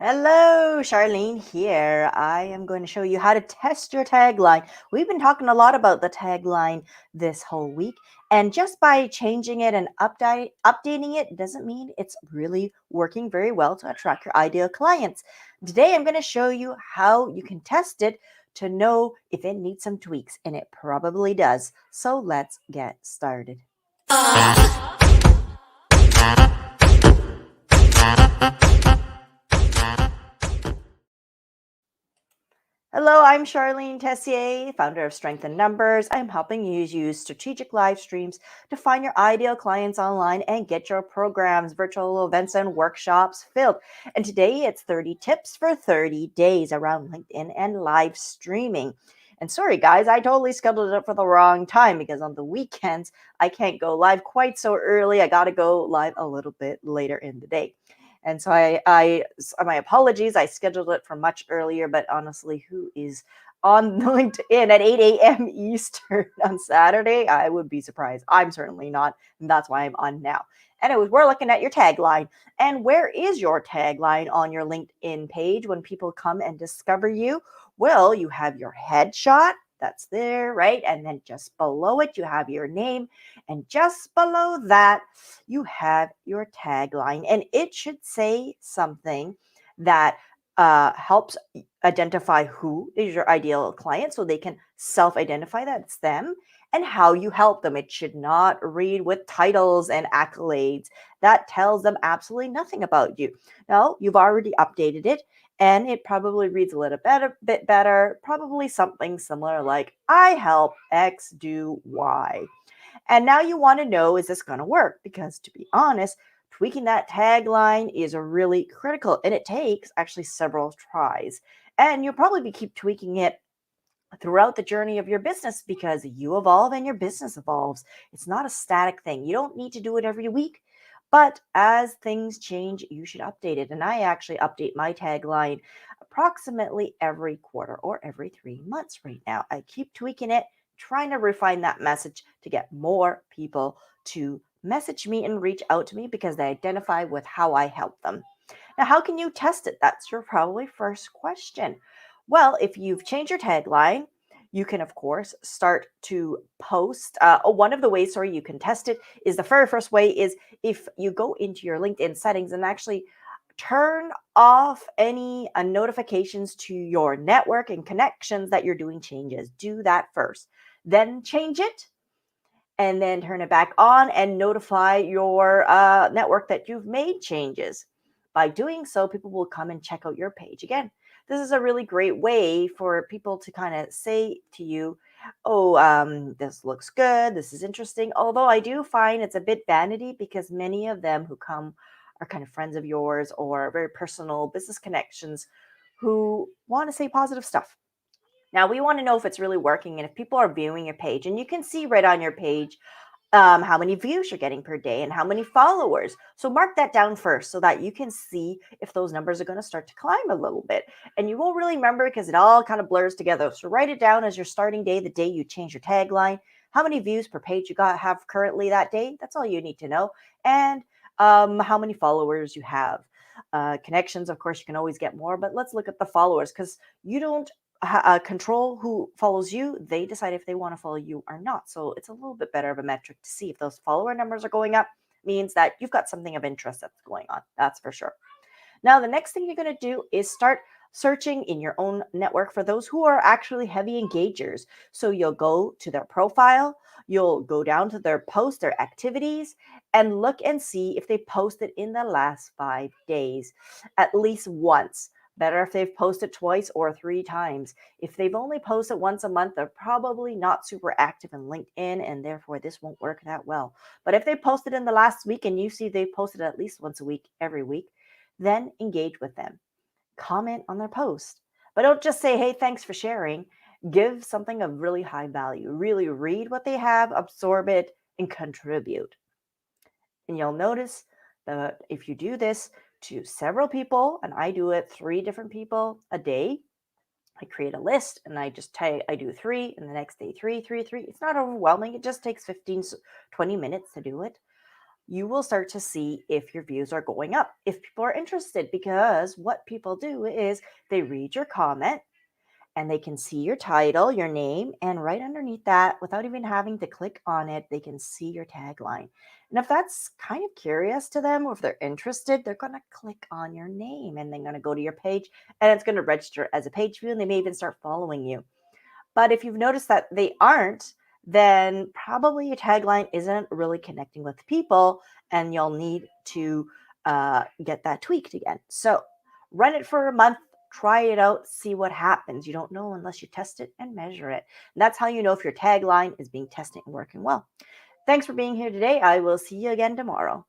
Hello, Charlene here. I am going to show you how to test your tagline. We've been talking a lot about the tagline this whole week, and just by changing it and updating it doesn't mean it's really working very well to attract your ideal clients. Today, I'm going to show you how you can test it to know if it needs some tweaks, and it probably does. So let's get started. Hello, I'm Charlene Tessier, founder of Strength in Numbers. I'm helping you use strategic live streams to find your ideal clients online and get your programs, virtual events, and workshops filled. And today it's 30 tips for 30 days around LinkedIn and live streaming. And sorry, guys, I totally scheduled it for the wrong time because on the weekends I can't go live quite so early. I got to go live a little bit later in the day. And so my apologies. I scheduled it for much earlier, but honestly, who is on LinkedIn at 8 a.m. Eastern on Saturday? I would be surprised. I'm certainly not. And that's why I'm on now. Anyways, we're looking at your tagline. And where is your tagline on your LinkedIn page when people come and discover you? Well, you have your headshot. That's there, right? And then just below it, you have your name. And just below that, you have your tagline. And it should say something that helps identify who is your ideal client so they can self identify that it's them and how you help them. It should not read with titles and accolades. That tells them absolutely nothing about you. No, you've already updated it and it probably reads a bit better, probably something similar like I help X do Y. And now you want to know, is this going to work? Because to be honest, tweaking that tagline is really critical and it takes actually several tries. And you'll probably keep tweaking it throughout the journey of your business because you evolve and your business evolves. It's not a static thing. You don't need to do it every week. But as things change, you should update it. And I actually update my tagline approximately every quarter or every 3 months right now. I keep tweaking it, trying to refine that message to get more people to message me and reach out to me because they identify with how I help them. Now, how can you test it? That's your probably first question. Well, if you've changed your tagline, you can, of course, start to post. One of the ways, sorry, you can test it is the very first way is if you go into your LinkedIn settings and actually turn off any notifications to your network and connections that you're doing changes. Do that first. Then change it and then turn it back on and notify your network that you've made changes. By doing so, people will come and check out your page. Again, this is a really great way for people to kind of say to you, oh, this looks good, this is interesting. Although I do find it's a bit vanity because many of them who come are kind of friends of yours or very personal business connections who want to say positive stuff. Now, we want to know if it's really working and if people are viewing your page. And you can see right on your page how many views you're getting per day and how many followers. So mark that down first so that you can see if those numbers are going to start to climb a little bit. And you won't really remember because it all kind of blurs together. So write it down as your starting day, the day you change your tagline, how many views per page you have currently that day. That's all you need to know. And how many followers you have. Connections, of course, you can always get more, but let's look at the followers because you don't control who follows you. They decide if they want to follow you or not. So it's a little bit better of a metric to see if those follower numbers are going up. Means that you've got something of interest that's going on. That's for sure. Now, the next thing you're going to do is start searching in your own network for those who are actually heavy engagers. So you'll go to their profile, you'll go down to their posts, their activities, and look and see if they posted in the last 5 days, at least once. Better if they've posted twice or 3 times. If they've only posted once a month, they're probably not super active in LinkedIn, and therefore this won't work that well. But if they posted in the last week and you see they've posted at least once a week, every week, then engage with them. Comment on their post. But don't just say, hey, thanks for sharing. Give something of really high value. Really read what they have, absorb it, and contribute. And you'll notice that if you do this to several people, and I do it 3 different people a day, I create a list and I just I do 3, and the next day 3, 3, 3. It's not overwhelming. It just takes 15, 20 minutes to do it. you will start to see if your views are going up, if people are interested, because what people do is they read your comment and they can see your title, your name, and right underneath that, without even having to click on it, they can see your tagline. And if that's kind of curious to them, or if they're interested, they're going to click on your name and they're going to go to your page and it's going to register as a page view and they may even start following you. But if you've noticed that they aren't, then probably your tagline isn't really connecting with people and you'll need to get that tweaked again. So run it for a month, try it out, see what happens. You don't know unless you test it and measure it. And that's how you know if your tagline is being tested and working well. Thanks for being here today. I will see you again tomorrow.